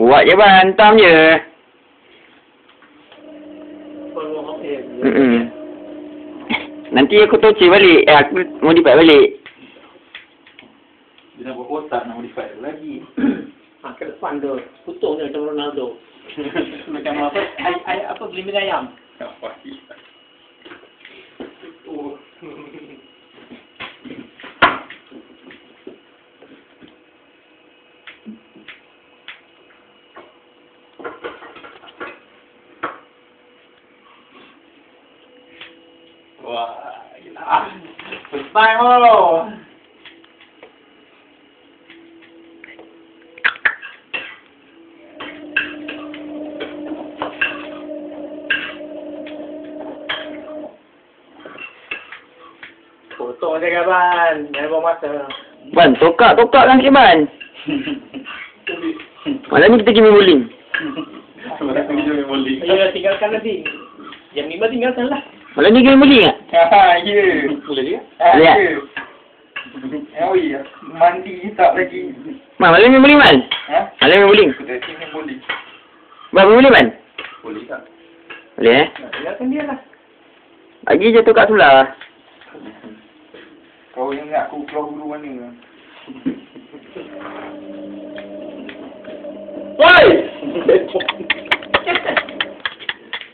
Buat je ban, hentam je. Nanti aku tocek balik. Aku modify balik. Dia nak buat kotak, nak modify lagi. Ke depan tu, putus dia macam Ronaldo. Macam apa? Apa beli ayam? Apa sih? Wah, gila. First time lo. Potong je kawan. Jangan buang masa. Ban, tokak kan sikit ban. Malam ni kita pergi main bowling. Malam ni kita main bowling. Ya, tinggalkan nanti. Jam 5 tinggalkan lah. Malam ni kita main bowling tak? Ya. Boleh juga. Boleh tak? Oh iya, mandi tak lagi. Man, malam ni main bowling man? Ha? Malam main bowling? Kita main bowling. Ban, main bowling man? Boleh tak? Boleh Tinggalkan dia lah. Bagi je tokak sebelah. Kau ingat aku keluar hulu mana? Woi!